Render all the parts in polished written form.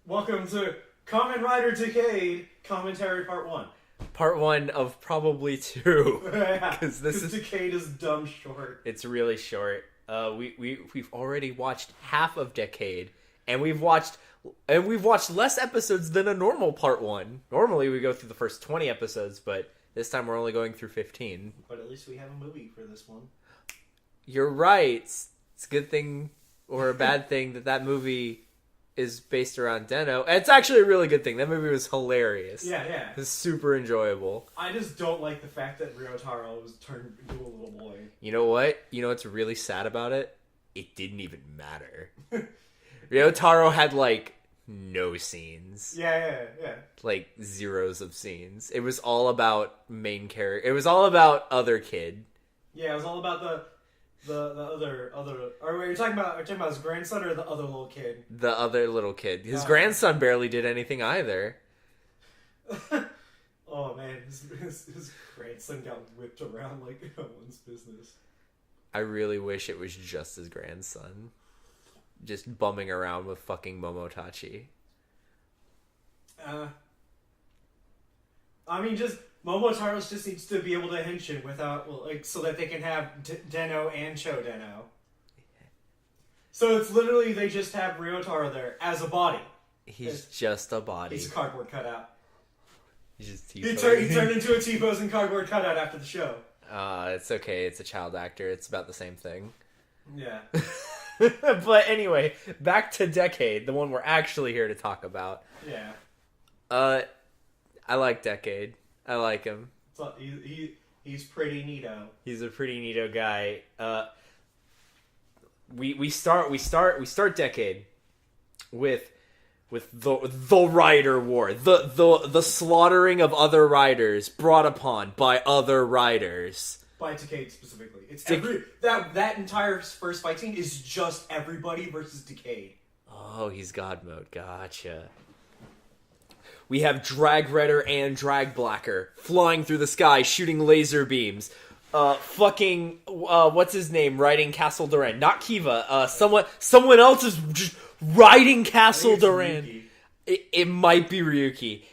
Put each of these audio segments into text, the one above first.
Welcome to Kamen Rider Decade, Kamentary Part 1. Part 1 of probably 2. Yeah, Because this is... Decade is dumb short. It's really short. We've already watched half of Decade, and we've watched less episodes than a normal Part 1. Normally we go through the first 20 episodes, but this time we're only going through 15. But at least we have a movie for this one. You're right. It's a good thing or a bad thing that movie is based around Deno. And it's actually a really good thing. That movie was hilarious. Yeah. It was super enjoyable. I just don't like the fact that Ryotaro was turned into a little boy. You know what? You know what's really sad about it? It didn't even matter. Ryotaro had, no scenes. Yeah. Zeros of scenes. It was all about main character. It was all about other kid. Yeah, it was all about the other. Or wait, are you talking about his grandson or the other little kid? The other little kid. His grandson barely did anything either. Oh man, his grandson got whipped around like no one's business. I really wish it was just his grandson. Just bumming around with fucking Momotachi. I mean, Momotaros just needs to be able to henshin without, so that they can have Deno and Cho Deno. So it's literally, they just have Ryotaro there as a body. He's just a body. He's a cardboard cutout. He's just He turned into a T-posing cardboard cutout after the show. It's okay. It's a child actor. It's about the same thing. Yeah. But anyway, back to Decade, the one we're actually here to talk about. Yeah. I like Decade. I like him. So he's pretty neato. He's a pretty neato guy. We start Decade with the Rider War, the slaughtering of other riders brought upon by other riders. By Decade specifically, it's that entire first fight scene is just everybody versus Decade. Oh, he's God mode. Gotcha. We have Drag Redder and Drag Blacker flying through the sky, shooting laser beams. What's his name? Riding Castle Duran. Not Kiva. Someone else is just riding Castle Duran. It might be Ryuki.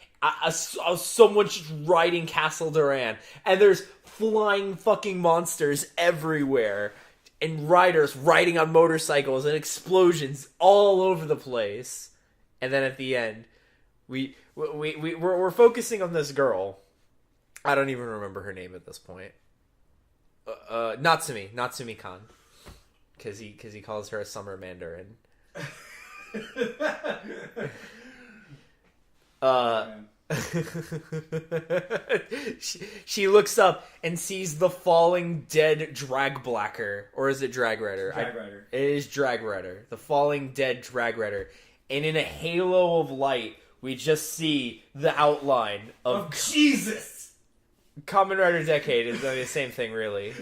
Someone's just riding Castle Duran. And there's flying fucking monsters everywhere. And riders riding on motorcycles and explosions all over the place. And then at the end, we're focusing on this girl. I don't even remember her name at this point. Natsumi Kan, because he calls her a summer mandarin. She looks up and sees the falling dead Drag Blacker, or is it Drag Redder? Drag Redder. It is Drag Redder, the falling dead Drag Redder, and in a halo of light, we just see the outline of Jesus. Kamen Rider Decade is the same thing, really.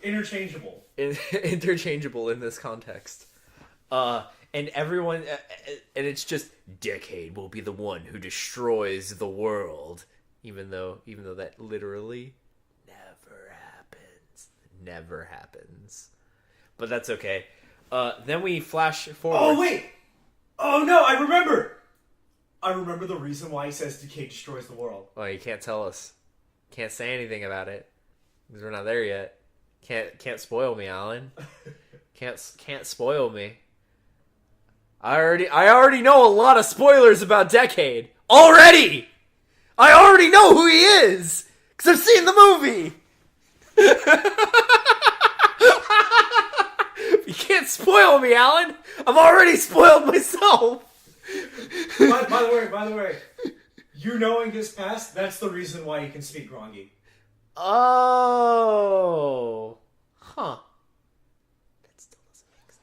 Interchangeable. Interchangeable in this context. And everyone, and it's just Decade will be the one who destroys the world, even though that literally never happens. But that's okay. Then we flash forward. Oh wait! Oh no! I remember the reason why he says Decade destroys the world. Well, you can't tell us. Can't say anything about it because we're not there yet. Can't spoil me, Alan. Can't spoil me. I already know a lot of spoilers about Decade. Already! I already know who he is! Because I've seen the movie! You can't spoil me, Alan! I've already spoiled myself! By the way, you knowing his past, that's the reason why he can speak Rongi. Oh. Huh.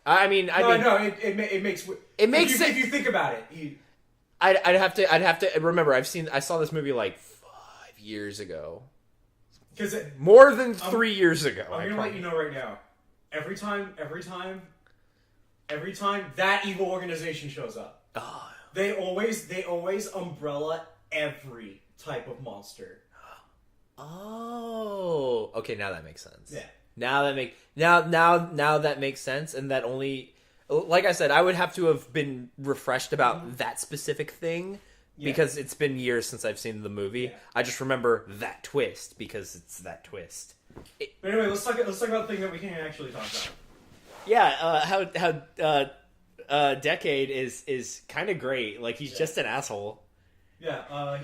I mean, it makes sense if you think about it. I'd have to remember. I saw this movie 5 years ago. Because more than 3 years ago. I'm gonna let you know right now. Every time that evil organization shows up, they always umbrella every type of monster. Oh, okay. Now that makes sense. Yeah. Now that makes sense, and that only Like I said, I would have to have been refreshed about that specific thing because it's been years since I've seen the movie. Yeah. I just remember that twist because it's that twist. But anyway, let's talk about the thing that we can actually talk about. Yeah, how Decade is kind of great. Like he's just an asshole. Yeah,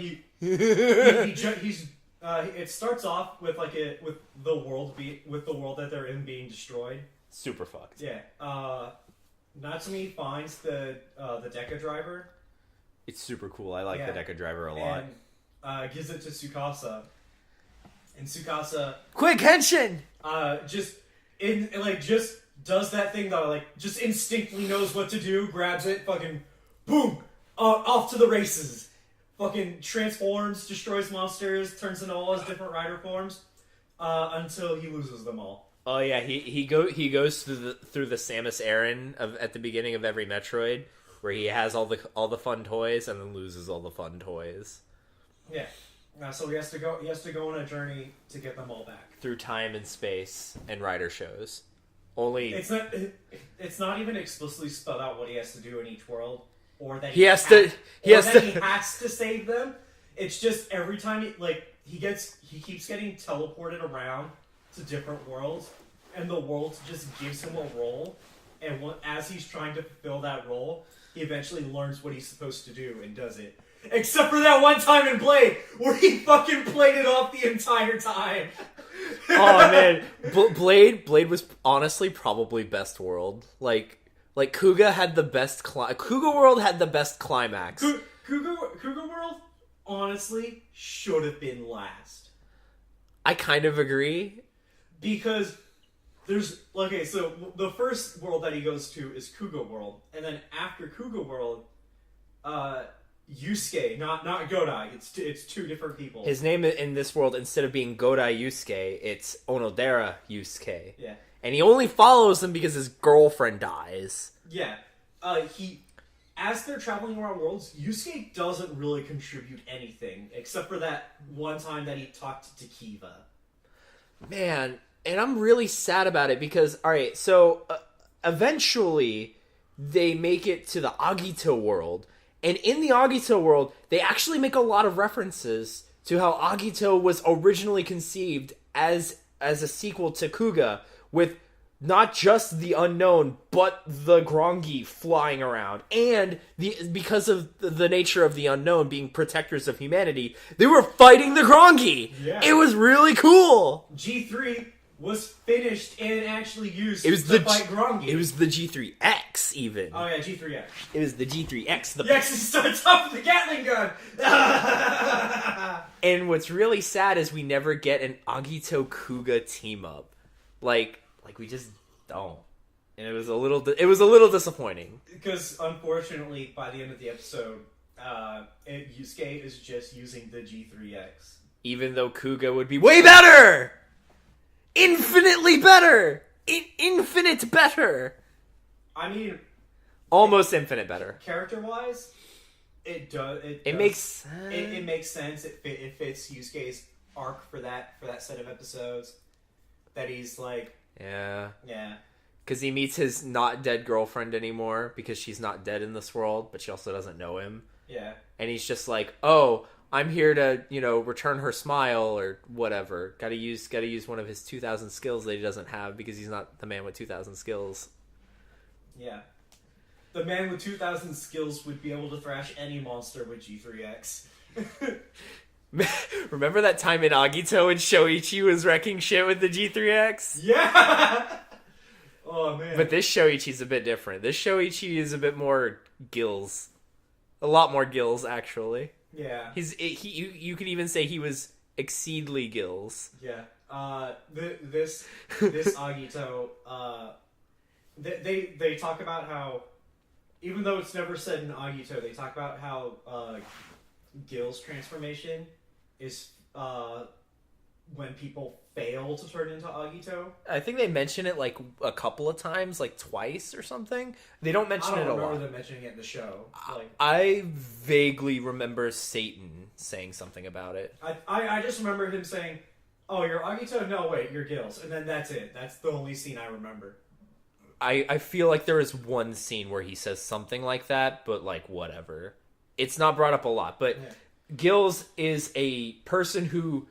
it starts off with with the world that they're in being destroyed. Super fucked. Yeah. Natsumi finds the Deca driver. It's super cool. I like the Deca driver a lot. And gives it to Tsukasa. And Tsukasa Quick henshin! just does that thing that just instinctively knows what to do, grabs it, fucking boom, off to the races. Fucking transforms, destroys monsters, turns into all his different rider forms, until he loses them all. Oh yeah, he goes through the Samus Aran at the beginning of every Metroid, where he has all the fun toys and then loses all the fun toys. Yeah. So he has to go on a journey to get them all back through time and space and rider shows. Only it's not even explicitly spelled out what he has to do in each world, or that he has to save them. It's just every time he keeps getting teleported around to different worlds, and the world just gives him a role, and as he's trying to fulfill that role, he eventually learns what he's supposed to do and does it. Except for that one time in Blade, where he fucking played it off the entire time. Oh man, Blade was honestly probably best world. Like Kuga had the best Kuga World had the best climax. Kuga World honestly should have been last. I kind of agree. Because there's so the first world that he goes to is Kuga World, and then after Kuga World, Yusuke, not Godai. It's two different people. His name in this world, instead of being Godai Yusuke, it's Onodera Yusuke. Yeah, and he only follows him because his girlfriend dies. Yeah, as they're traveling around worlds, Yusuke doesn't really contribute anything except for that one time that he talked to Kiva. Man. And I'm really sad about it because, alright, so eventually they make it to the Agito world. And in the Agito world, they actually make a lot of references to how Agito was originally conceived as a sequel to Kuga, with not just the unknown, but the Grongi flying around. And because of the nature of the unknown being protectors of humanity, they were fighting the Grongi! Yeah. It was really cool! G3 was finished and actually used to fight Grongi. It was the G3X, even. Oh yeah, G3X. It was the G3X. The X starts off with the Gatling gun! And what's really sad is we never get an Agito Kuga team-up. Like we just don't. And it was a little disappointing. Because, unfortunately, by the end of the episode, Yusuke is just using the G3X. Even though Kuga would be way better! Infinitely better! Infinite better! I mean... Almost infinite better. Character-wise, it makes sense. It makes sense. It fits Yusuke's arc for that set of episodes. That he's like... Yeah. Yeah. Because he meets his not dead girlfriend anymore, because she's not dead in this world, but she also doesn't know him. Yeah. And he's just like, oh... I'm here to, return her smile or whatever. Gotta use one of his 2,000 skills that he doesn't have because he's not the man with 2,000 skills. Yeah. The man with 2,000 skills would be able to thrash any monster with G3X. Remember that time in Agito and Shoichi was wrecking shit with the G3X? Yeah! Oh, man. But this Shoichi's a bit different. This Shoichi is a bit more gills. A lot more gills, actually. Yeah. You could even say he was exceedly gills. Yeah. This Agito, they talk about how, even though it's never said in Agito, they talk about how Gil's transformation is when people fail to turn into Agito. I think they mention it like a couple of times, like twice or something. They don't mention it a lot. I don't remember them mentioning it in the show. I vaguely remember Satan saying something about it. I just remember him saying, "Oh, you're Agito? No, wait, you're Gil's," and then that's it. That's the only scene I remember. I feel like there is one scene where he says something like that, but like whatever. It's not brought up a lot, but Gills is a person who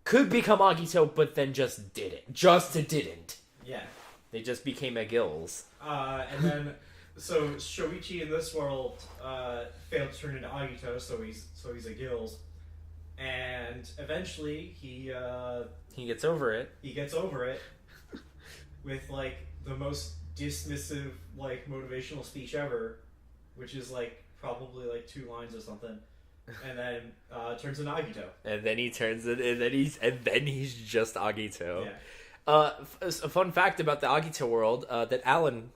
could become Agito, but then just didn't. Just didn't. Yeah. They just became a Gills. And then, so Shoichi in this world failed to turn into Agito, so he's a Gills, and eventually he gets over it. He gets over it with like the most dismissive like motivational speech ever, which is like probably like 2 lines or something, and then turns into Agito. And then he turns it, and then he's just Agito. Yeah. A fun fact about the Agito world that Alan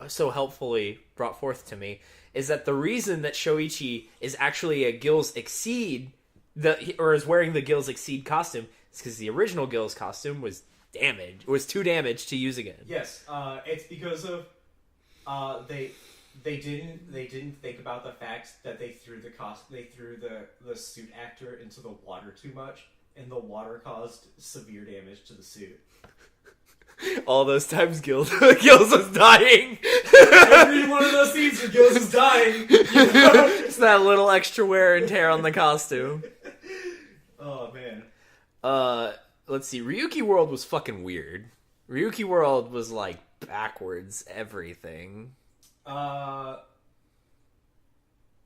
so helpfully brought forth to me is that the reason that Shoichi is actually a Gills Exceed, is wearing the Gills Exceed costume, is because the original Gills costume was damaged. It was too damaged to use again. Yes, it's because of they didn't think about the fact that they threw the suit actor into the water too much, and the water caused severe damage to the suit. All those times Gills was dying. Every one of those scenes where Gills is dying. It's that little extra wear and tear on the costume. Oh man. Let's see. Ryuki World was fucking weird. Ryuki World was like backwards everything.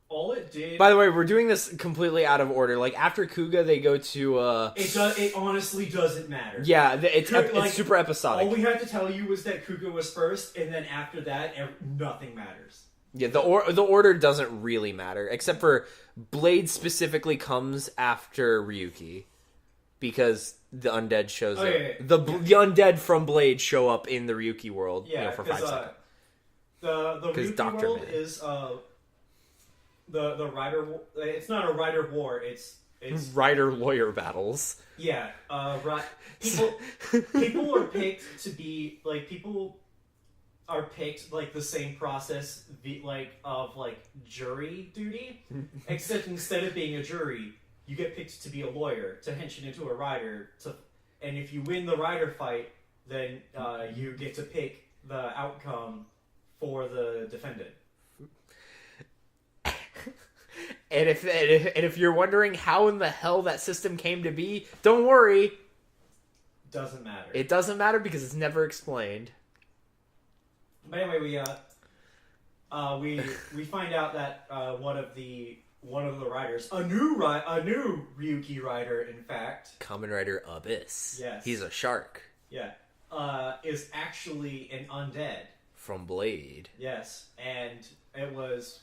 All it did. By the way, we're doing this completely out of order. Like after Kuga, they go to. It honestly doesn't matter. Yeah, it's super episodic. All we had to tell you was that Kuga was first, and then after that, nothing matters. Yeah, the order doesn't really matter, except for Blade specifically comes after Ryuki, because the undead shows up. Yeah. The undead from Blade show up in the Ryuki world. Yeah, for 5 seconds. The Ryuki Dr. world Man. is the Rider. It's not a Rider war. It's Rider lawyer battles. Yeah. People are picked to be like people are picked like the same process of jury duty, except instead of being a jury, you get picked to be a lawyer to hench into a rider. And if you win the rider fight, then you get to pick the outcome for the defendant. And if you're wondering how in the hell that system came to be, don't worry. Doesn't matter. It doesn't matter because it's never explained. But anyway, we find out that one of the riders, a new Ryuki rider, in fact, Kamen Rider Abyss. Yes. He's a shark. Yeah. Is actually an undead. From Blade. Yes, and it was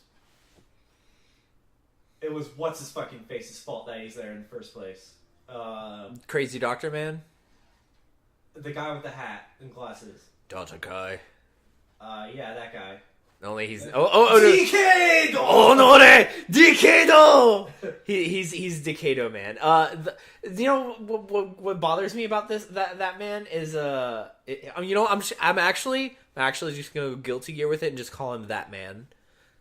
what's his fucking face's fault that he's there in the first place. Crazy Doctor Man? The guy with the hat and glasses. Data Kai. Yeah, that guy. Only he's Decade! Honore! Decado! He's Decado Man. You know what bothers me about that man is I'm actually just gonna go Guilty Gear with it and just call him that man.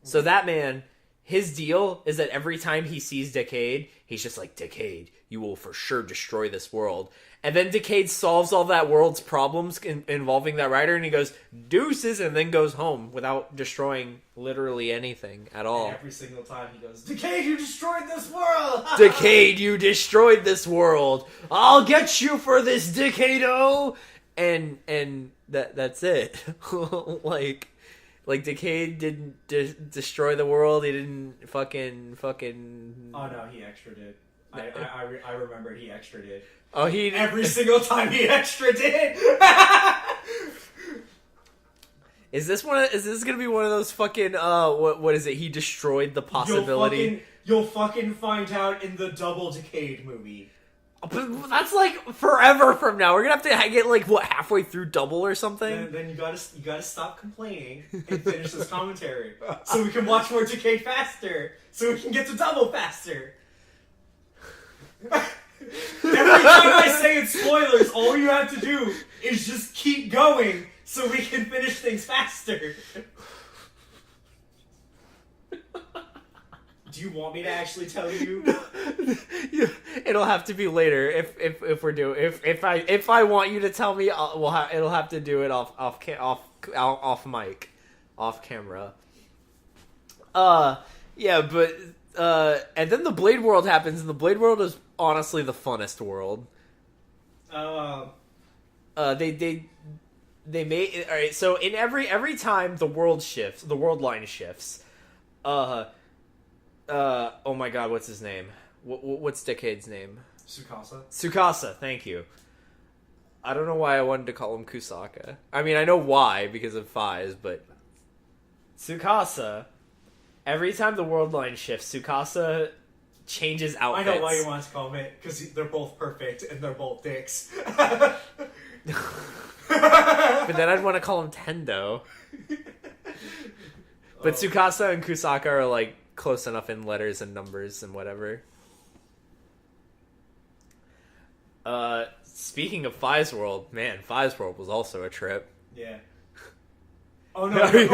So that man, his deal is that every time he sees Decade, he's just like, Decade, you will for sure destroy this world. And then Decade solves all that world's problems involving that rider, and he goes, deuces, and then goes home without destroying literally anything at all. And every single time he goes, Decade, you destroyed this world! Decade, you destroyed this world! I'll get you for this, Decado! And that's it. like Decade didn't destroy the world, he didn't fucking... Oh no, he extra did. I remember he extra did. Oh, every single time he extra did. Is this gonna be one of those fucking what is it? He destroyed the possibility. You'll fucking find out in the Double Decade movie. But that's like forever from now. We're gonna have to get like halfway through Double or something. Then you gotta stop complaining and finish this commentary so we can watch more Decade faster. So we can get to Double faster. Every time I say it's spoilers, all you have to do is just keep going so we can finish things faster. Do you want me to actually tell you? It'll have to be later if we're doing if I want you to tell me it'll have to do it off off mic, off camera. Yeah, but and then the Blade World happens, and the Blade World is honestly the funnest world. They made all right. So in every time the world shifts, the world line shifts. Oh my God, what's his name? What's Decade's name? Tsukasa, thank you. I don't know why I wanted to call him Kusaka. I mean, I know why, because of Fies, but... Tsukasa, every time the world line shifts, Tsukasa changes outfits. I know why you want to call him it, because they're both perfect, and they're both dicks. But then I'd want to call him Tendo. But Tsukasa and Kusaka are, like, close enough in letters and numbers and whatever. Speaking of Fies World, man, Fies World was also a trip. Yeah. Oh no! Wait!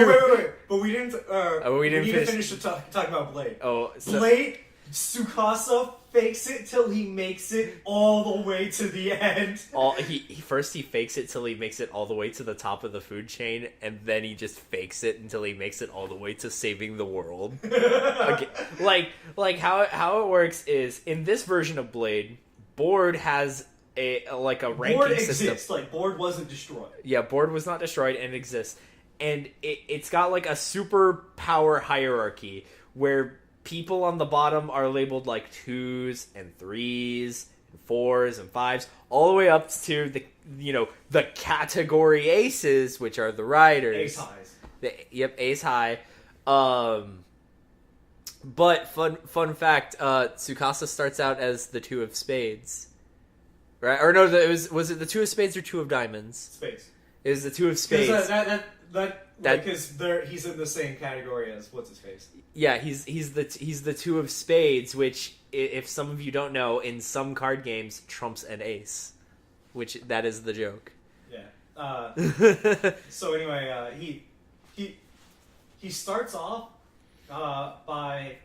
But we didn't finish talking about Blade. Oh, so... Blade, Tsukasa fakes it till he makes it all the way to the end. He fakes it till he makes it all the way to the top of the food chain, and then he just fakes it until he makes it all the way to saving the world. Okay. Like how it works is in this version of Blade, Board has a ranking Board system. exists. Like Board wasn't destroyed. Yeah, Board was not destroyed and exists, and it's got like a super power hierarchy where people on the bottom are labeled like 2s and 3s and 4s and 5s, all the way up to the category aces, which are the riders. Ace highs. Ace high. But fun fact, Tsukasa starts out as the 2 of spades. Right? Or no, was it the 2 of spades or 2 of diamonds? Spades. It was the 2 of spades. Because he's in the same category as what's his face. Yeah, he's the 2 of spades, which, if some of you don't know, in some card games trumps an ace, which that is the joke. Yeah. So anyway, he starts off by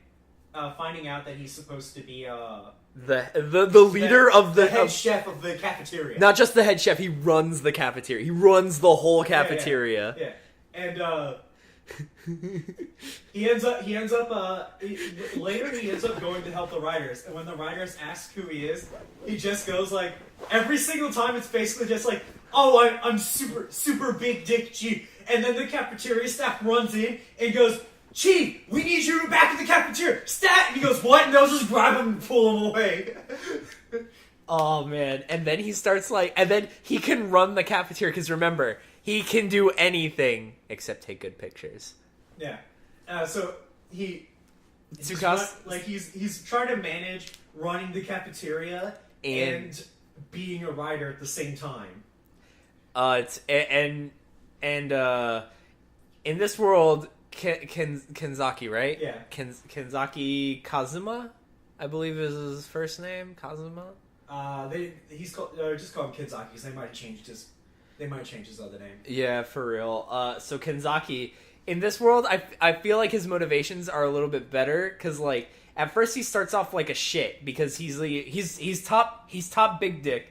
finding out that he's supposed to be the leader of the head chef of the cafeteria. Not just the head chef, he runs the cafeteria. He runs the whole cafeteria. Yeah. And he ends up later he ends up going to help the writers, and when the writers ask who he is, he just goes like, every single time it's basically just like, oh, I'm super big dick Chief, and then the cafeteria staff runs in and goes, Chief, we need you back in the cafeteria, stat, and he goes, what? And they'll just grab him and pull him away. Oh man, and then he starts and then he can run the cafeteria, because remember, he can do anything except take good pictures. Yeah. So he's trying to manage running the cafeteria and being a writer at the same time. In this world, Kenzaki, right? Yeah. Kenzaki Kazuma, I believe is his first name. Kazuma. Just call him Kenzaki, because they might change his other name. Yeah, for real. So Kenzaki, in this world, I feel like his motivations are a little bit better, because like at first he starts off like a shit because he's top big dick,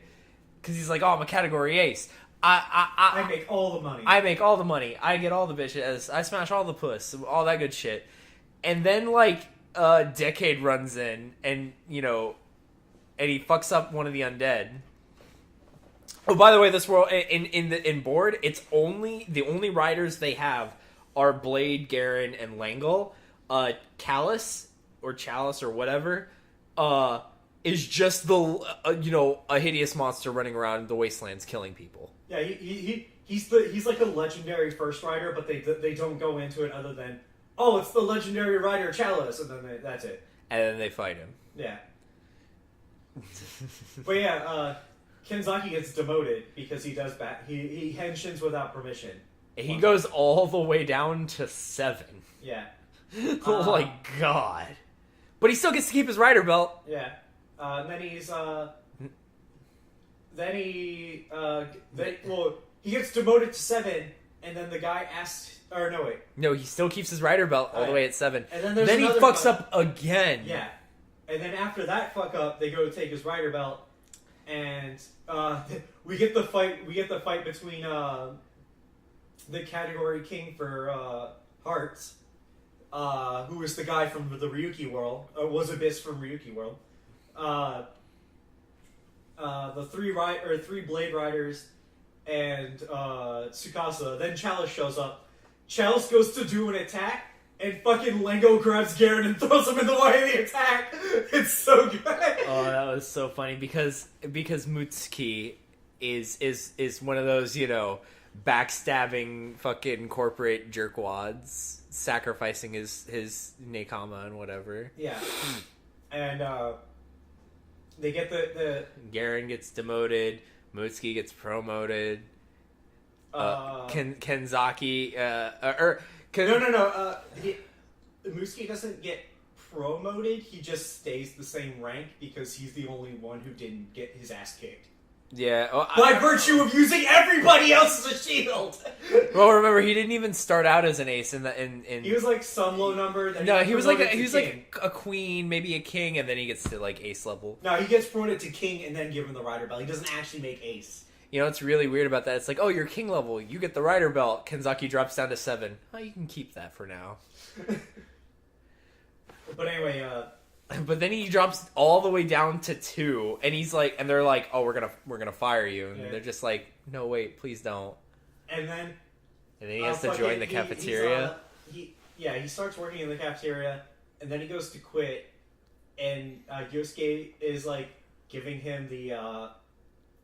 because he's like, oh, I'm a category ace. I make all the money. I make all the money. I get all the bitches. I smash all the puss. All that good shit. And then like Decade runs in, and and he fucks up one of the undead. Oh, by the way, this world in Board, it's the only riders they have are Blade, Garen, and Langle. Callus or Chalice or whatever is just a hideous monster running around the wastelands killing people. Yeah, he's like a legendary first rider, but they don't go into it other than, oh, it's the legendary rider Chalice, and then that's it. And then they fight him. Yeah. But yeah, Kenzaki gets demoted because he does he henshins without permission. He goes all the way down to 7. Yeah. Oh my god. But he still gets to keep his rider belt. Yeah. And then he gets demoted to 7, and then the guy asks, or no wait. No, he still keeps his rider belt all the way at 7. And then he fucks up again. Yeah. And then after that fuck up, they go to take his rider belt, and we get the fight between the category king for hearts, who was the guy from the Ryuki world, or was Abyss from Ryuki world. The three Blade Riders and Tsukasa. Then Chalice shows up. Chalice goes to do an attack, and fucking Lengo grabs Garen and throws him in the way of the attack. It's so good. Oh, that was so funny because Mutsuki is one of those, you know, backstabbing fucking corporate jerkwads, sacrificing his Nekama and whatever. Yeah. And they get the Garen gets demoted, Mutsuki gets promoted. Kenzaki Mutsuki doesn't get promoted. He just stays the same rank because he's the only one who didn't get his ass kicked. Yeah. By virtue of using everybody else as a shield. Well, remember, he didn't even start out as an ace in. He was like some low number. No, he was like a queen, maybe a king, and then he gets to like ace level. No, he gets promoted to king and then given the rider belt. He doesn't actually make ace. You know what's really weird about that? It's like, oh, you're king level, you get the rider belt. Kenzaki drops down to 7. Oh, you can keep that for now. But anyway, but then he drops all the way down to 2, and he's like, and they're like, oh, we're gonna fire you, and they're just like, no, wait, please don't. And then he has to join the cafeteria. He starts working in the cafeteria, and then he goes to quit, and Yosuke is like giving him the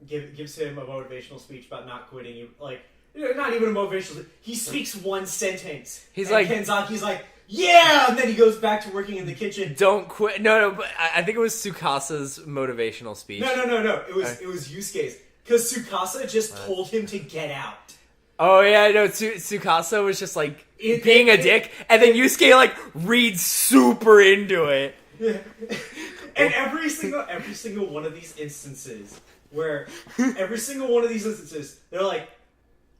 gives him a motivational speech about not quitting. You like, not even a motivational. He speaks one sentence. He's like, Kenzaki's like, yeah, and then he goes back to working in the kitchen. Don't quit. No, but I think it was Tsukasa's motivational speech. No. It was Yusuke's, because Tsukasa just told him to get out. Oh yeah, no. Tsukasa was just like being a dick, and then Yusuke like reads super into it. Yeah. And every single one of these instances. They're like,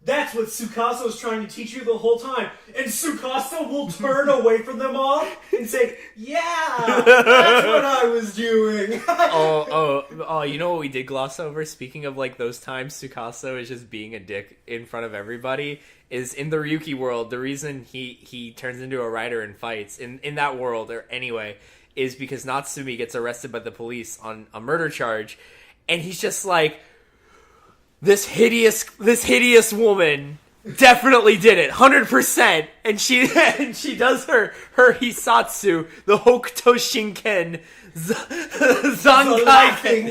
that's what Tsukasa was trying to teach you the whole time. And Tsukasa will turn away from them all and say, yeah, that's what I was doing. oh, you know what we did gloss over? Speaking of like those times Tsukasa is just being a dick in front of everybody, is in the Ryuki world, the reason he turns into a rider and fights in that world, or anyway, is because Natsumi gets arrested by the police on a murder charge. And he's just like, this hideous woman definitely did it, 100%. And she does her Hisatsu, the Hokuto Shinken, Zankai Ken,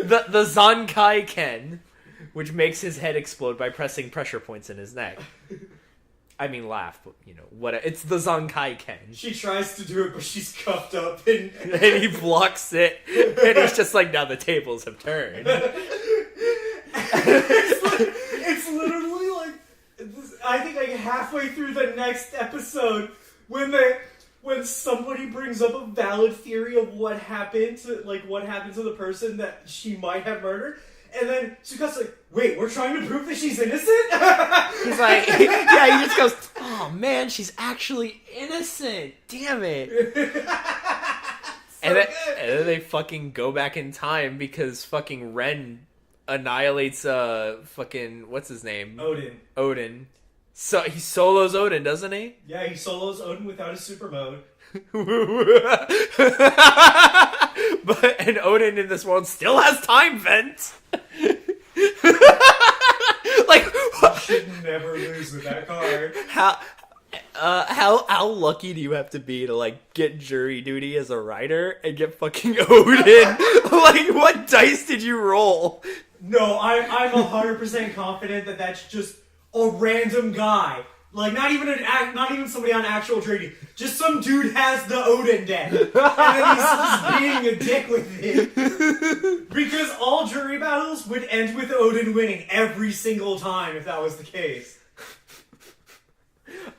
the Zankai Ken, which makes his head explode by pressing pressure points in his neck. I mean, laugh, but you know what? It's the Zankai Ken. She tries to do it, but she's cuffed up, and he blocks it, and he's just like, "Now the tables have turned." It's literally like, I think like halfway through the next episode when somebody brings up a valid theory of what happened to the person that she might have murdered. And then Tsukasa's like, wait, we're trying to prove that she's innocent? He's like, yeah, he just goes, oh man, she's actually innocent. Damn it. And then they fucking go back in time because fucking Ren annihilates fucking, what's his name? Odin. So he solos Odin, doesn't he? Yeah, he solos Odin without his super mode. And Odin in this world still has time vent. Like, you should never lose with that card. How lucky do you have to be to like get jury duty as a writer and get fucking Odin? Like, what dice did you roll? No, I'm 100% confident that that's just a random guy. Like, not even somebody on actual trading. Just some dude has the Odin deck. And then he's just being a dick with it. Because all jury battles would end with Odin winning every single time if that was the case.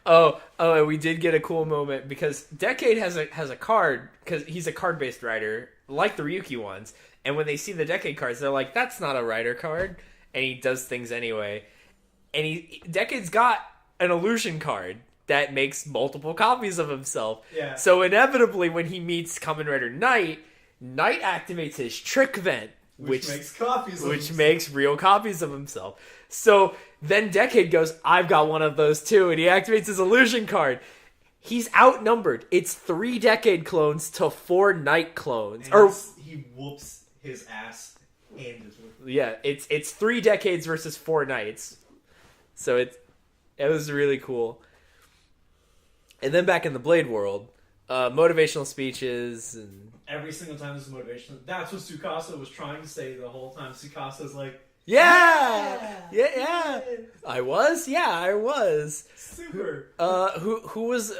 Oh, and we did get a cool moment because Decade has a card, because he's a card-based writer, like the Ryuki ones. And when they see the Decade cards, they're like, that's not a writer card. And he does things anyway. And Decade's got an illusion card that makes multiple copies of himself. Yeah. So inevitably, when he meets Kamen Rider Knight activates his trick vent, which makes copies of which himself. makes real copies of himself. So then Decade goes, I've got one of those too, and he activates his illusion card. He's outnumbered. It's 3 Decade clones to 4 Night clones. And he whoops his ass handedly. Yeah, it's 3 Decades versus 4 Nights. So it was really cool. And then back in the Blade world, motivational speeches and every single time this is motivational. That's what Tsukasa was trying to say the whole time. Tsukasa's like, yeah. I was. Super. Who was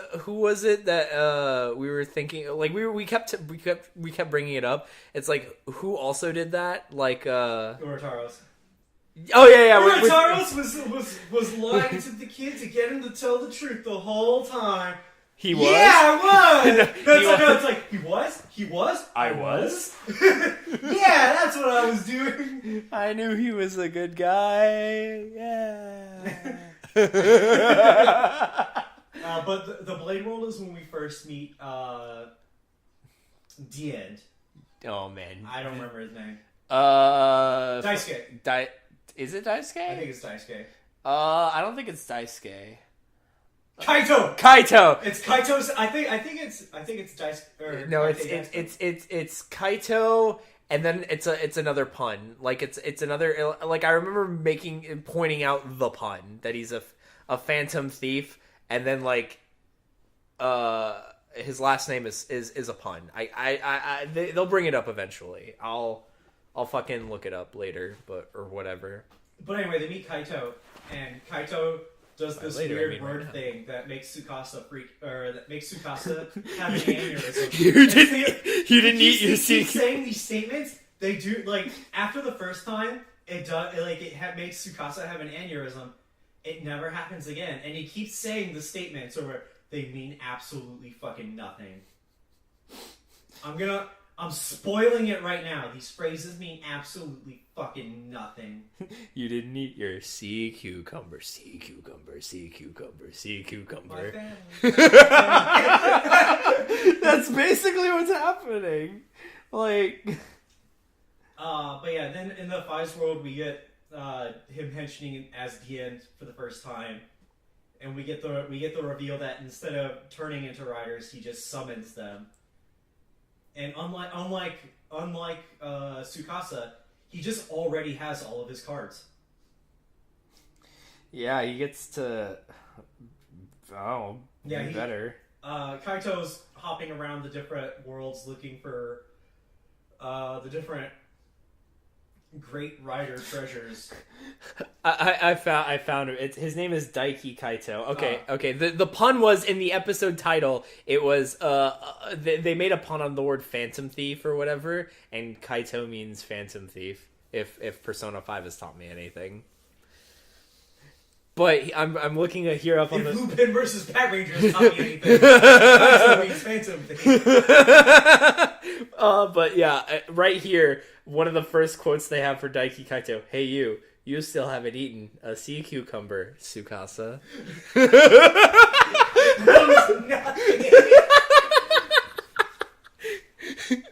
it that we were thinking, like we kept bringing it up. It's like, who also did that? Like Urataros. Oh yeah. Urataros was lying to the kid to get him to tell the truth the whole time. He was? Yeah, I was! No, it's like, he was? I was? Yeah, that's what I was doing. I knew he was a good guy. Yeah. But the Blade World is when we first meet the end. Oh, man. I don't remember his name. Daisuke. Is it Daisuke? I think it's Daisuke. I don't think it's Daisuke. Kaito. It's Kaito's. I think it's Daisuke. No, it's Kaito, and then it's another pun. Like it's another. Like I remember pointing out the pun that he's a phantom thief, and then like his last name is a pun. They'll bring it up eventually. I'll fucking look it up later, or whatever. But anyway, they meet Kaito, and Kaito does this weird word right thing that makes Tsukasa have an aneurysm. You didn't eat your He secret. keeps saying these statements. They do, like, after the first time, makes Tsukasa have an aneurysm. It never happens again, and he keeps saying the statements where they mean absolutely fucking nothing. I'm spoiling it right now. These phrases mean absolutely fucking nothing. You didn't eat your sea cucumber, sea cucumber, sea cucumber, sea cucumber. My family. That's basically what's happening. Like, but yeah, then in the Fives world, we get him mentioning as the end for the first time, and we get the reveal that instead of turning into riders, he just summons them. And unlike Tsukasa, he just already has all of his cards. yeah, he gets to be better. Kaito's hopping around the different worlds looking for the different great rider treasures. I found him. His name is Daiki Kaito. Okay. The pun was in the episode title. It was they made a pun on the word Phantom Thief or whatever, and Kaito means Phantom Thief. If Persona 5 has taught me anything. But I'm looking here up on if the Lupin versus Bat Rangers taught me anything, Kaito means Phantom Thief. But yeah, right here, one of the first quotes they have for Daiki Kaito. Hey you still haven't eaten a sea cucumber, Tsukasa.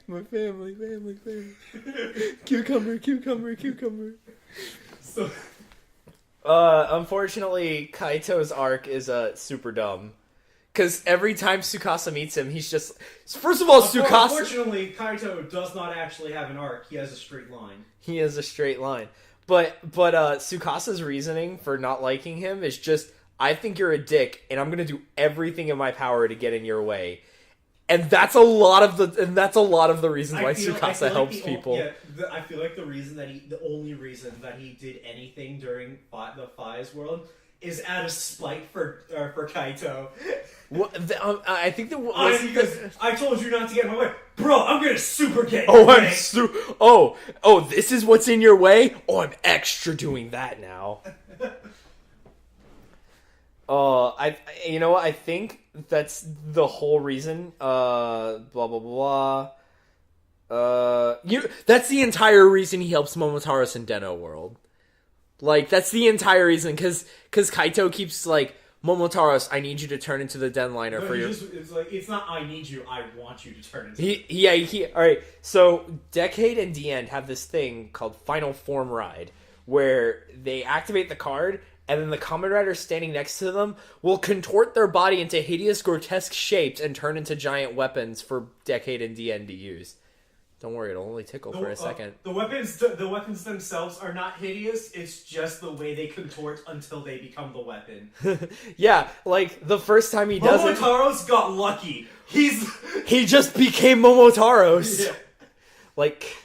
My family. Cucumber. So, unfortunately, Kaito's arc is super dumb. Because every time Tsukasa meets him, he's just... First of all, Tsukasa... Unfortunately, Kaito does not actually have an arc. He has a straight line. He has a straight line. But Tsukasa's reasoning for not liking him is just, I think you're a dick, and I'm going to do everything in my power to get in your way. And that's a lot of the reasons why Tsukasa helps people. I feel like the only reason that he did anything during the Fives world is out of spite for Kaito. I think because I told you not to get in my way, bro. I'm gonna super get in your way. This is what's in your way. Oh, I'm extra doing that now. You know what? I think that's the whole reason. Blah blah blah. That's the entire reason he helps Momotaro's in Den-O World. Like, that's the entire reason, because Kaito keeps, like, Momotaros, I need you to turn into the Denliner for your... It's like, it's not I need you, I want you to turn into Alright, so Decade and the End have this thing called Final Form Ride, where they activate the card, and then the Kamen Rider standing next to them will contort their body into hideous, grotesque shapes and turn into giant weapons for Decade and the End to use. Don't worry, it'll only tickle for a second. The weapons themselves are not hideous. It's just the way they contort until they become the weapon. Yeah, like the first time he does it, Momotaro's got lucky. He just became Momotaros. Yeah. Like,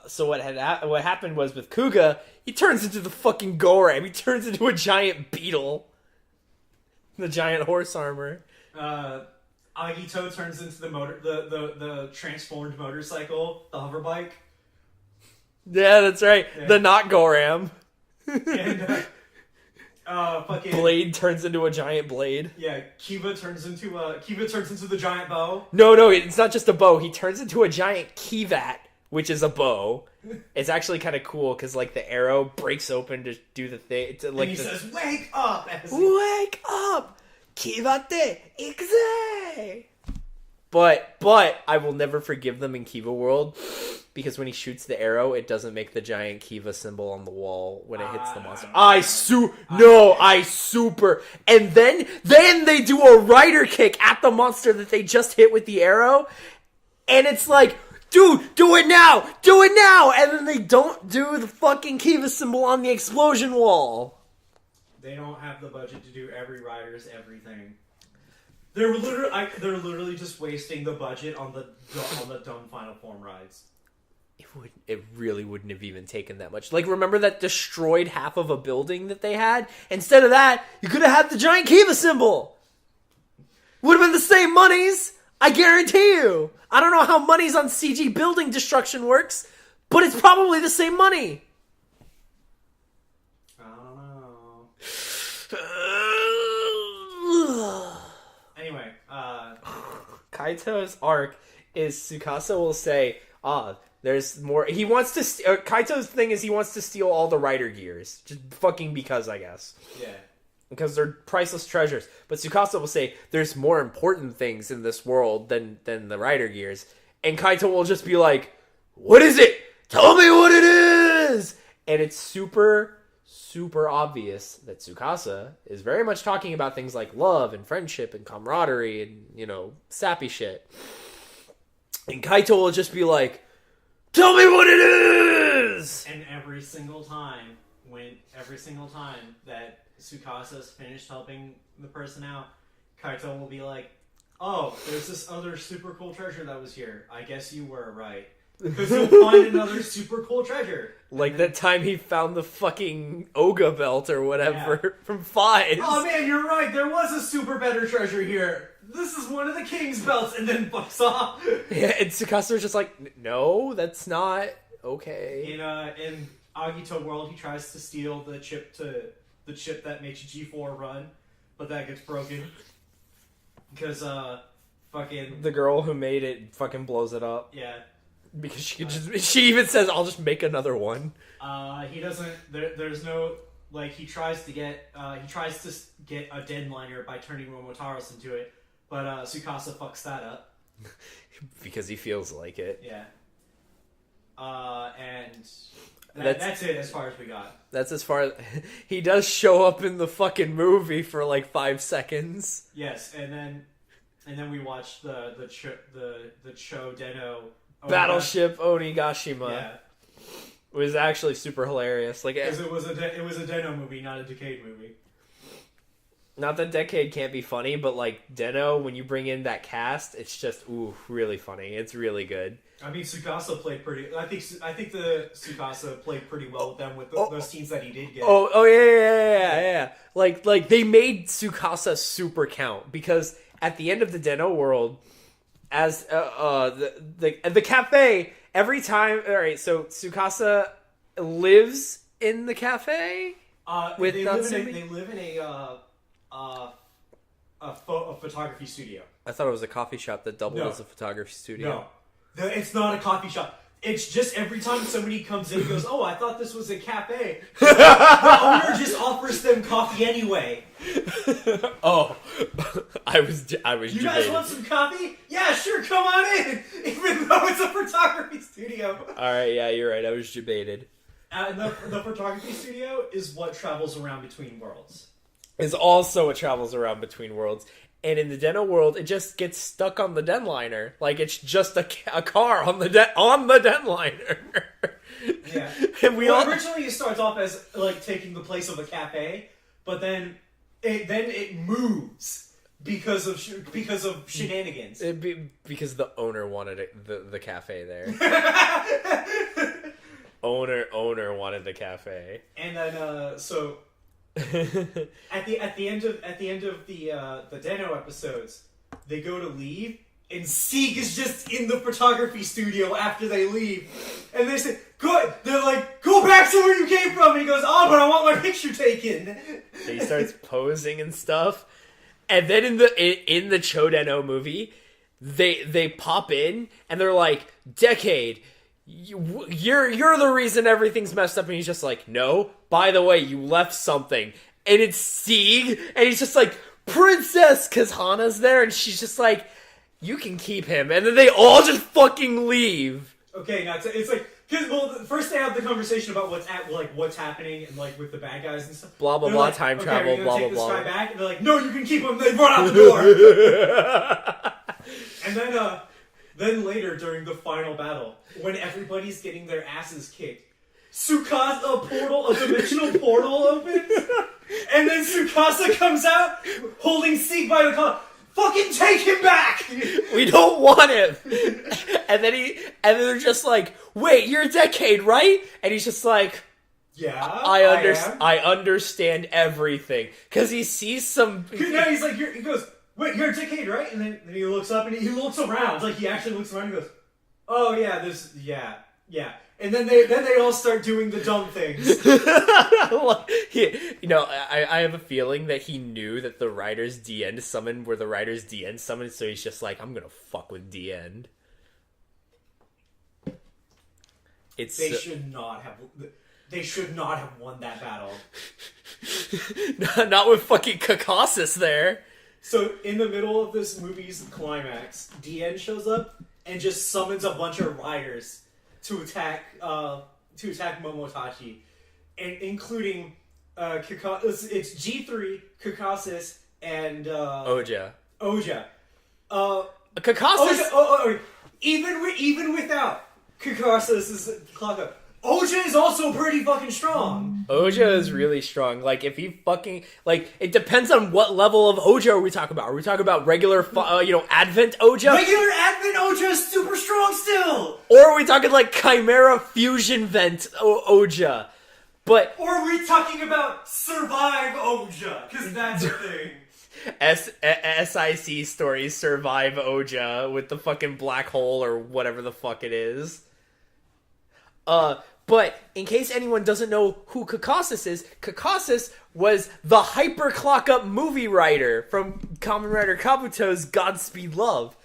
so what happened was with Kuga, he turns into the fucking Goram. He turns into a giant beetle. The giant horse armor. Agito turns into the transformed motorcycle, the hover bike. Yeah, that's right. Yeah. The not Goram. And fucking Blade turns into a giant blade. Yeah, Kiva turns into the giant bow. No, it's not just a bow. He turns into a giant Kivat, which is a bow. It's actually kind of cool because like the arrow breaks open to do the thing. To, like, and he says, "Wake up!" Wake up! Kivate Ikuze! But I will never forgive them in Kiva World because when he shoots the arrow, it doesn't make the giant Kiva symbol on the wall when it hits the monster. I super. And then they do a rider kick at the monster that they just hit with the arrow, and it's like, dude, do it now! And then they don't do the fucking Kiva symbol on the explosion wall. They don't have the budget to do every rider's everything. They're literally just wasting the budget on the dumb Final Form rides. It really wouldn't have even taken that much. Like, remember that destroyed half of a building that they had? Instead of that, you could have had the giant Kiva symbol. Would have been the same monies. I guarantee you. I don't know how monies on CG building destruction works, but it's probably the same money. Anyway, Kaito's arc is Tsukasa will say, there's more. He wants to. Kaito's thing is he wants to steal all the rider gears, just fucking because, I guess. Yeah. Because they're priceless treasures. But Tsukasa will say, there's more important things in this world than the rider gears, and Kaito will just be like, "What is it? Tell me what it is!" And it's super obvious that Tsukasa is very much talking about things like love and friendship and camaraderie and, sappy shit. And Kaito will just be like, "Tell me what it is!" And every single time that Tsukasa's finished helping the person out, Kaito will be like, "Oh, there's this other super cool treasure that was here. I guess you were right." Because he'll find another super cool treasure. Like that time he found the fucking Oga belt or whatever from Five. Oh man, you're right. There was a super better treasure here. This is one of the king's belts, and then fucks off. Yeah, and Tsukasa's just like, no, that's not okay. In Agito World, he tries to steal the chip that makes G4 run, but that gets broken because fucking the girl who made it fucking blows it up. Yeah. Because she even says, "I'll just make another one." He doesn't. There's no like. He tries to get a Denliner by turning Momotaros into it, but Tsukasa fucks that up because he feels like it. Yeah. And that's it as far as we got. That's as far as he does show up in the fucking movie for like 5 seconds. Yes, and then we watched the Cho Deno. Battleship Onigashima. Yeah. It was actually super hilarious. Like, because it was a Deno movie, not a Decade movie. Not that Decade can't be funny, but like Deno, when you bring in that cast, it's just really funny. It's really good. I mean, Tsukasa played pretty. I think the Tsukasa played pretty well with them with those scenes that he did get. Oh yeah. Like they made Tsukasa super count because at the end of the Deno world, as the cafe, every time. All right, so Tsukasa lives in the cafe with they Natsumi. They live in a photography studio. I thought it was a coffee shop that doubled as a photography studio. No, it's not a coffee shop. It's just every time somebody comes in and goes, "Oh, I thought this was a cafe," the owner just offers them coffee anyway. Oh, I was You guys want some coffee? Yeah, sure, come on in. Even though it's a photography studio. All right, yeah, you're right. I was debated. And the photography studio is what travels around between worlds. Is also what travels around between worlds. And in the Deno world, it just gets stuck on the Denliner. Like, it's just a car on the Denliner. Yeah. And originally it starts off as, like, taking the place of a cafe, but then it moves because of shenanigans. Because the owner wanted the cafe there. owner wanted the cafe. And then, so... at the end of the Deno episodes, they go to leave, and Sieg is just in the photography studio after they leave, and they say, "Good." They're like, "Go back to where you came from," and he goes, "Oh, but I want my picture taken." He starts posing and stuff, and then in the Chodeno movie, they pop in and they're like, "Decade. You're the reason everything's messed up," and he's just like, "No, by the way, you left something," and it's Sieg, and he's just like, "Princess," because Hana's there, and she's just like, "You can keep him," and then they all just fucking leave. Okay, now it's like, because first they have the conversation about what's happening and like with the bad guys and stuff. Blah blah they're blah. like, Time okay, travel. Blah blah take blah. This guy back, and they're like, "No, you can keep him." They run out the door. And then later during the final battle, when everybody's getting their asses kicked, a dimensional portal opens, and then Tsukasa comes out holding Sieg by the collar. Fucking take him back! We don't want him. And then they're just like, "Wait, you're a Decade, right?" And he's just like, "Yeah, I understand everything," because he sees some. Yeah, he's like, he goes, "Wait, you're a Decade, right?" And then he looks up and he looks around, like he actually looks around and goes, "Oh yeah, yeah." And then they all start doing the dumb things. I have a feeling that he knew that the writers D-End summoned were the writers D-End summoned, so he's just like, "I'm gonna fuck with D-End." They should not have won that battle. Not with fucking Kakasis there. So in the middle of this movie's climax, D-End shows up and just summons a bunch of riders to attack Momotachi, and including it's G3, Kakasis, and Oja. Kakasis. Even without Kakasis's clock up, Oja is also pretty fucking strong. Oja is really strong. Like, if he fucking... Like, it depends on what level of Oja are we talking about. Are we talking about regular, Advent Oja? Regular Advent Oja is super strong still! Or are we talking, like, Chimera Fusion Vent Oja? But... Or are we talking about Survive Oja? Because that's a thing. SIC stories Survive Oja with the fucking black hole or whatever the fuck it is. But in case anyone doesn't know who Kakasis is, Kakasis was the Hyper Clock Up movie writer from Kamen Rider Kabuto's Godspeed Love.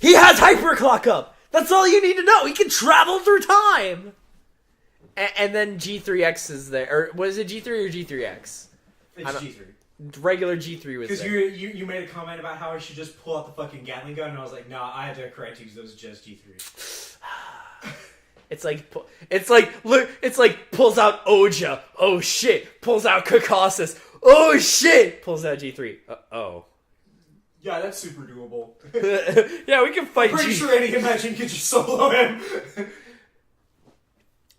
He has Hyper Clock Up! That's all you need to know! He can travel through time! And then G3X is there. Or was it G3 or G3X? It's G3. Regular G3 was there. Because you made a comment about how I should just pull out the fucking Gatling gun, and I was like, nah, I had to correct you because it was just G3. It's like pulls out Oja. Oh shit. Pulls out Kakasis. Oh shit. Pulls out G3. Oh. Yeah, that's super doable. Yeah, we can fight. I'm pretty sure any Imagine could just solo him.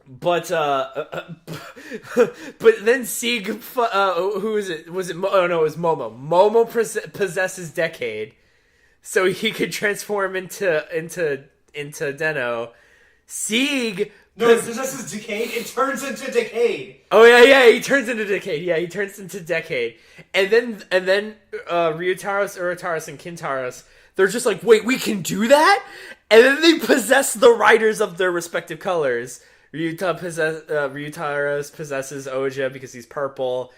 But then Sieg, who is it? Was it? Oh no, it was Momo. Momo possesses Decade, so he could transform into Deno. Sieg. No, it possesses Decade. It turns into Decade. Oh yeah, he turns into Decade. Yeah, he turns into Decade, and then Ryutaros, Urotaros, and Kintaros. They're just like, wait, we can do that, and then they possess the riders of their respective colors. Ryutaros possesses Oja because he's purple.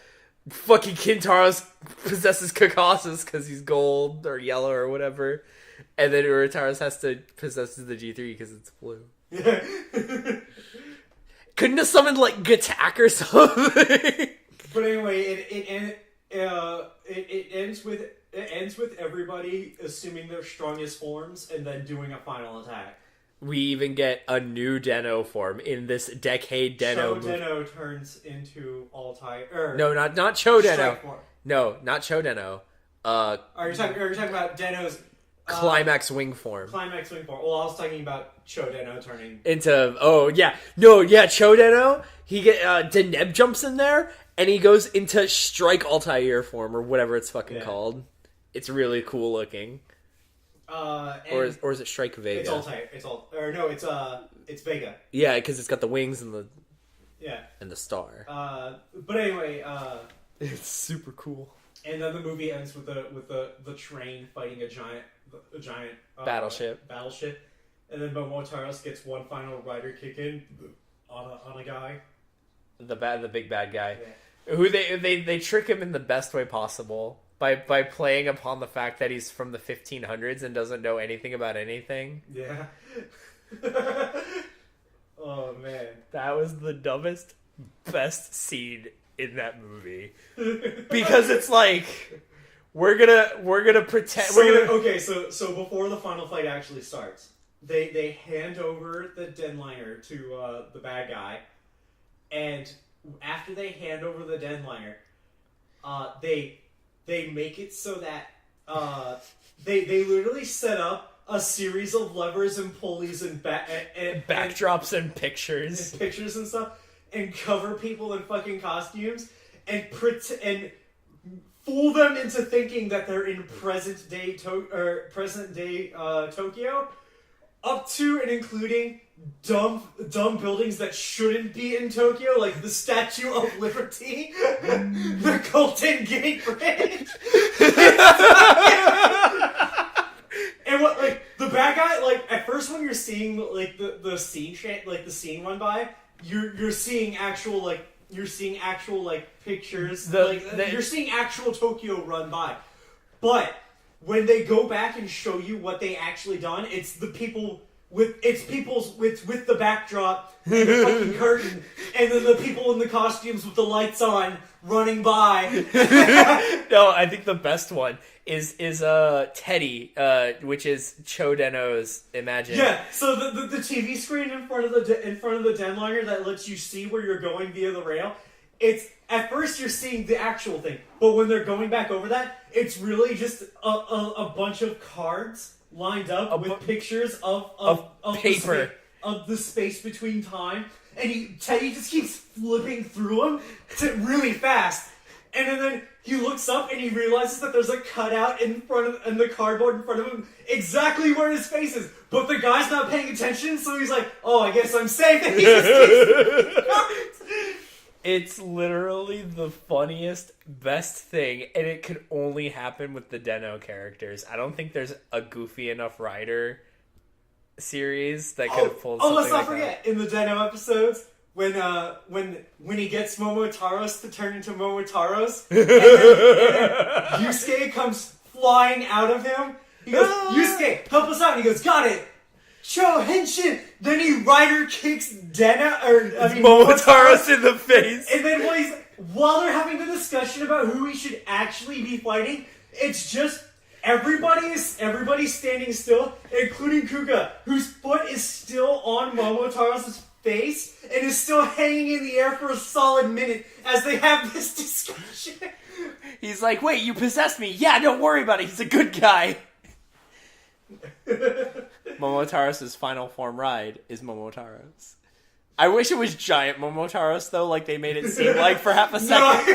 Fucking Kintaros possesses Kakasis because he's gold or yellow or whatever. And then Urotaros has to possess the G3 because it's blue. Couldn't have summoned like Gattack or something. But anyway, it ends with everybody assuming their strongest forms and then doing a final attack. We even get a new Den-O form in this Decade Den-O movie. Den-O turns into all-type. No, not Cho Den-O. Form. No, not Cho Den-O. Are you talking about Den-O's Climax Wing form. Climax Wing form. Well, I was talking about Cho Den-O turning into Cho Den-O. He Deneb jumps in there and he goes into Strike Altair form or whatever it's fucking called. It's really cool looking. Or is it Strike Vega? It's Altair. It's Vega. Yeah, because it's got the wings and the and the star. But anyway, it's super cool. And then the movie ends with the train fighting a giant battleship, and then Momotaros gets one final rider kick in on a guy, the big bad guy, who they trick him in the best way possible by playing upon the fact that he's from the 1500s and doesn't know anything about anything. Yeah. Oh man, that was the dumbest, best scene in that movie because it's like we're gonna pretend So before the final fight actually starts, they hand over the Denliner to the bad guy, and after they hand over the Denliner, they make it so that they literally set up a series of levers and pulleys and backdrops and pictures and stuff, and cover people in fucking costumes and fool them into thinking that they're in present day Tokyo, up to and including dumb buildings that shouldn't be in Tokyo, like the Statue of Liberty, the Golden Gate Bridge. And what, like, the bad guy, like, at first when you're seeing like the scene run by, you're seeing actual pictures, you're seeing actual Tokyo run by. But when they go back and show you what they actually done, it's people with the backdrop and the fucking curtain, and then the people in the costumes with the lights on running by. No, I think the best one is Teddy, which is Cho Den-O's Imagine. Yeah, so the TV screen in front of the Denliner that lets you see where you're going via the rail. It's at first you're seeing the actual thing, but when they're going back over that, it's really just a bunch of cards lined up with pictures of paper of the space between time, and Teddy just keeps flipping through them really fast, and then he looks up and he realizes that there's a cutout in the cardboard in front of him exactly where his face is, but the guy's not paying attention, so he's like, "Oh, I guess I'm safe." And he just keeps It's literally the funniest, best thing, and it could only happen with the Den-O characters. I don't think there's a goofy enough rider series that could have pulled something let's not like forget, in the Den-O episodes, when he gets Momotaros to turn into Momotaros, and then Yusuke comes flying out of him, he goes, "Yusuke, help us out," and he goes, "Got it! Cho Henshin!" Then he rider kicks Momotaros in the face. And then while they're having the discussion about who he should actually be fighting, it's just everybody's standing still, including Kuga, whose foot is still on Momotaros' face and is still hanging in the air for a solid minute as they have this discussion. He's like, "Wait, you possessed me? Yeah, don't worry about it. He's a good guy." Momotaros' final form ride is Momotaros. I wish it was giant Momotaros though, like they made it seem like for half a second.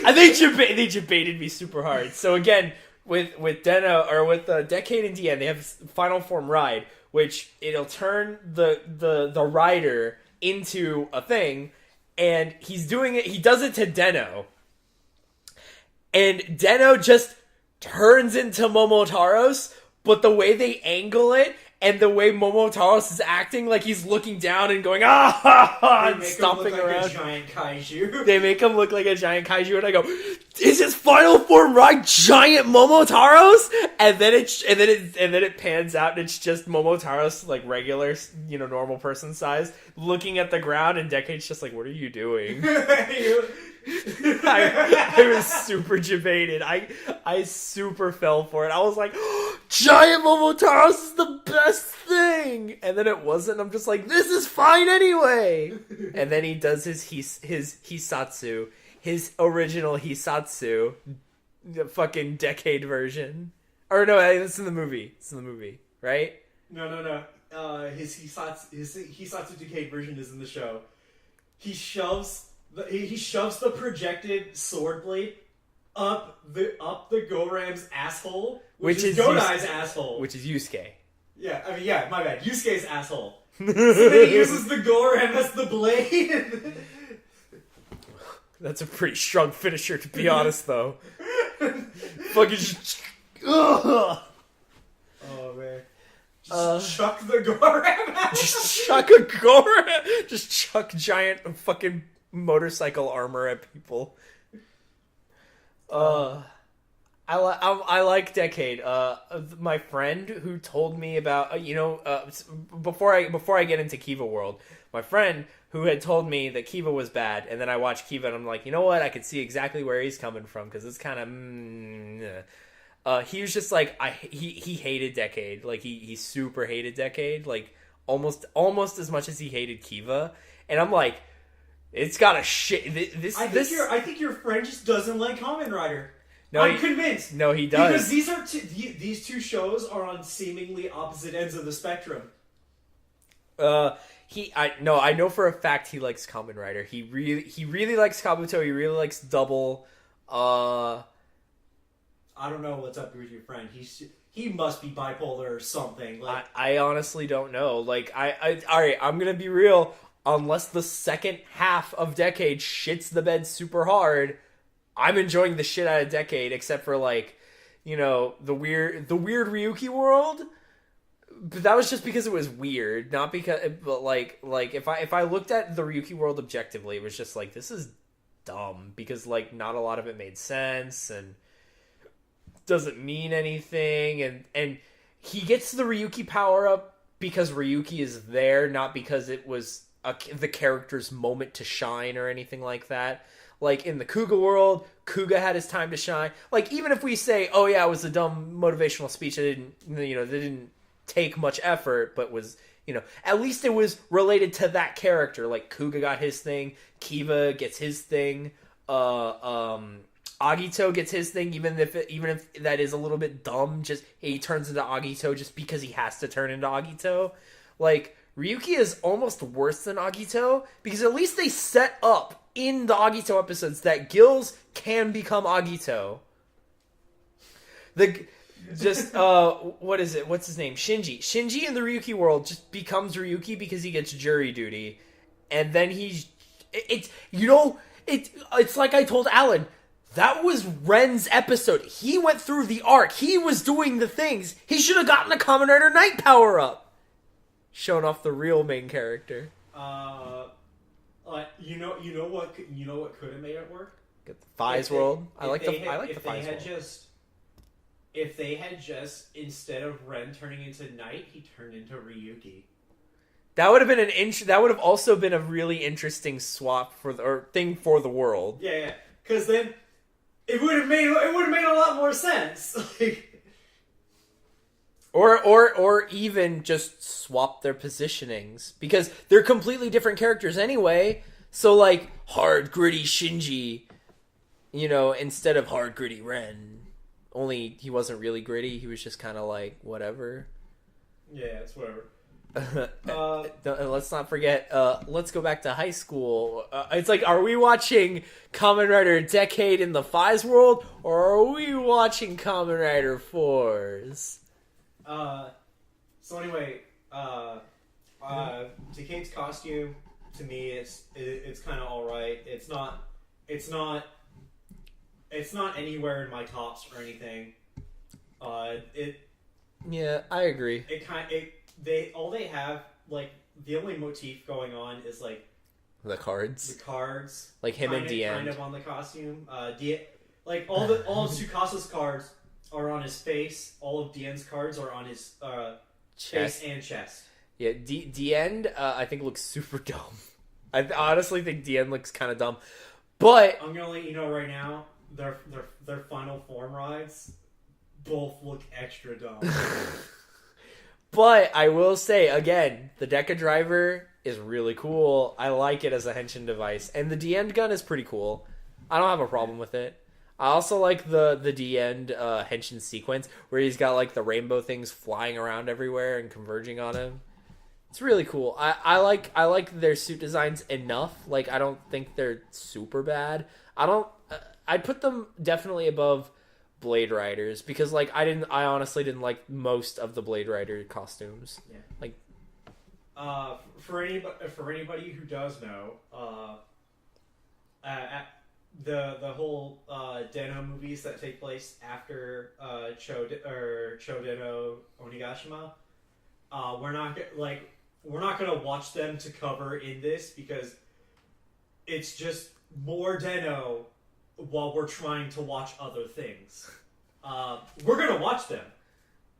I think they debated me super hard. So again, with Den-O or with the Decade and DN, they have final form ride, which it'll turn the rider into a thing, and he's doing it. He does it to Den-O, and Den-O just turns into Momotaros. But the way they angle it and the way Momotaros is acting, like he's looking down and going ah ha ha and stomping him look around. like a giant kaiju. They make him look like a giant kaiju, and I go, "Is his final form right, giant Momotaros?" And then it pans out, and it's just Momotaros, like regular, normal person size, looking at the ground, and Decade's just like, "What are you doing?" I was super debated. I super fell for it. I was like, oh, giant Momotaros is the best thing, and then it wasn't. I'm just like, this is fine anyway. And then he does his Hisatsu, his original Hisatsu, the fucking Decade version. Or no, it's in the movie. It's in the movie, right? No. His Hisatsu Decade version is in the show. He shoves the projected sword blade up the Goram's asshole, which is Godai's asshole. Which is Yusuke. Yeah, my bad. Yusuke's asshole. So then he uses the Goram as the blade. That's a pretty strong finisher, to be honest, though. Fucking just... Ugh. Oh, man. Just chuck the Goram at him. Just chuck a Goram. Just chuck giant fucking motorcycle armor at people. I like Decade. My friend who told me about before I get into Kiva World, my friend who had told me that Kiva was bad, and then I watched Kiva and I'm like, you know what? I could see exactly where he's coming from because it's kind of. He was just like he hated Decade. Like he super hated Decade. Like almost as much as he hated Kiva, and I'm like. It's got a shit. I think your friend just doesn't like Kamen Rider. No, I'm convinced. No, he does. Because these two shows are on seemingly opposite ends of the spectrum. I know for a fact he likes Kamen Rider. He really likes Kabuto. He really likes Double. I don't know what's up with your friend. He must be bipolar or something. Like I honestly don't know. Like all right. I'm gonna be real. Unless the second half of Decade shits the bed super hard, I'm enjoying the shit out of Decade, except for the weird Ryuki world. But that was just because it was weird, not because. But if I looked at the Ryuki world objectively, it was just like this is dumb because not a lot of it made sense and doesn't mean anything, and he gets the Ryuki power up because Ryuki is there, not because it was. The character's moment to shine or anything like that. Like in the Kuga world, Kuga had his time to shine. Like even if we say, oh yeah, it was a dumb motivational speech that didn't take much effort, but was, at least it was related to that character. Like Kuga got his thing, Kiva gets his thing, Agito gets his thing, even if that is a little bit dumb, just he turns into Agito just because he has to turn into Agito. Like Ryuki is almost worse than Agito because at least they set up in the Agito episodes that Gills can become Agito. What is it? What's his name? Shinji. Shinji in the Ryuki world just becomes Ryuki because he gets jury duty, and then it's like I told Alan. That was Ren's episode. He went through the arc. He was doing the things. He should have gotten a Kamen Rider Night power up. Showing off the real main character. You know what could have made it work? Get the Fi's world. I like the Fi's world. If they had just instead of Ren turning into Night, he turned into Ryuki. That would have been that would have also been a really interesting swap for thing for the world. Yeah. Because then it would have made a lot more sense. Or even just swap their positionings because they're completely different characters anyway. So hard gritty Shinji, instead of hard gritty Ren. Only he wasn't really gritty. He was just kind of whatever. Yeah, it's whatever. Let's not forget. Let's go back to high school. It's are we watching Kamen Rider Decade in the Fi's world, or are we watching Kamen Rider 4's? So anyway, Decade's costume to me it's kind of all right. It's not anywhere in my tops or anything. Yeah, I agree. they have like the only motif going on is like The cards. the cards, Like him and Deanne. kind of on the costume. Like all of Tsukasa's cards are on his face. All of Deanne's cards are on his Chest. face and chest. Yeah, Deanne, I think looks super dumb. I honestly think Deanne looks kind of dumb, but I'm gonna let you know right now, their final form rides both look extra dumb. but I will say again, the Deca driver is really cool. I like it as a henshin device, and the D-end gun is pretty cool. I don't have a problem with it. I also like the D-end henshin sequence where he's got like the rainbow things flying around everywhere and converging on him. It's really cool. I like their suit designs enough. Like I don't think they're super bad. I'd put them definitely above Blade Riders because like I honestly didn't like most of the Blade Rider costumes. Yeah. Like for anybody who does know, the whole Den-O movies that take place after Chodeno Onigashima, we're not gonna watch them to cover in this because it's just more Den-O while we're trying to watch other things. We're gonna watch them.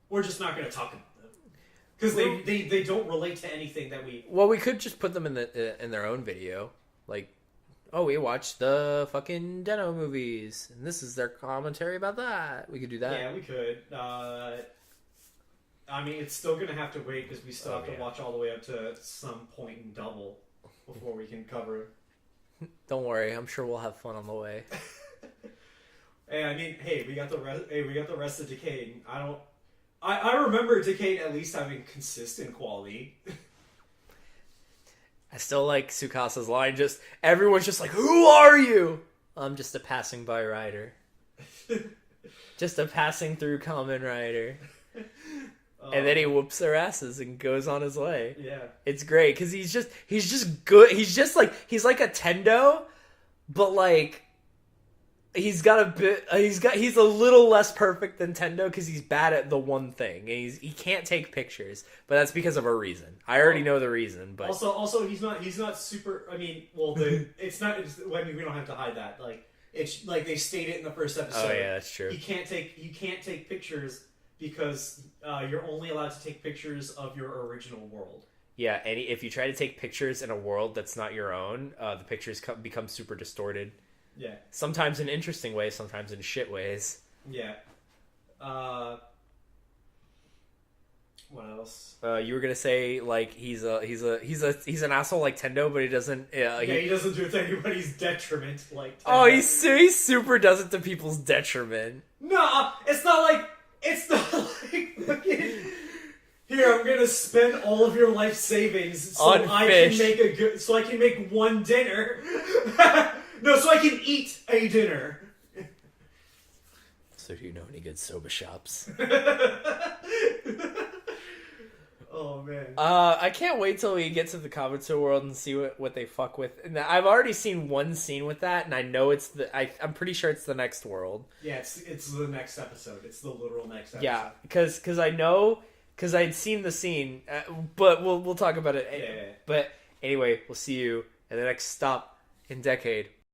We're just not gonna talk about them because they don't relate to anything that we. Well, we could just put them in their own video, like. Oh, we watched the fucking Den-O movies, and this is their commentary about that. We could do that. Yeah, we could. I mean, it's still going to have to wait because we still have to watch all the way up to some point in Double before we can cover it. Don't worry, I'm sure we'll have fun on the way. We got the rest of Decade. I remember Decade at least having consistent quality. I still like Tsukasa's line. Just everyone's just like, "Who are you?" I'm just a passing by rider. Just a passing through Kamen Rider. And then he whoops their asses and goes on his way. Yeah, it's great because he's just good. He's like a Tendo, but like he's a little less perfect than Tendo because he's bad at the one thing. And he can't take pictures, but that's because of a reason. I already know the reason, but also he's not super. I mean, well, it's not. I mean, we don't have to hide that. Like it's like they stated in the first episode. Oh yeah, that's true. You can't take pictures because you're only allowed to take pictures of your original world. Yeah, and if you try to take pictures in a world that's not your own, the pictures become super distorted. Yeah. Sometimes in interesting ways, sometimes in shit ways. Yeah. What else? You were gonna say like he's an asshole like Tendo, but he doesn't. He doesn't do it to anybody's detriment like. Tendo. Oh, he super does it to people's detriment. No, it's not like fucking. Here, I'm gonna spend all of your life savings so I can make one dinner. No, so I can eat a dinner. So do you know any good soba shops? Oh man. I can't wait till we get to the Kabuto world and see what they fuck with. And I've already seen one scene with that, and I know I'm pretty sure it's the next world. Yeah, it's the next episode. It's the literal next episode. Yeah, because I know because I'd seen the scene, but we'll talk about it. Yeah. But anyway, we'll see you at the next stop in Decade.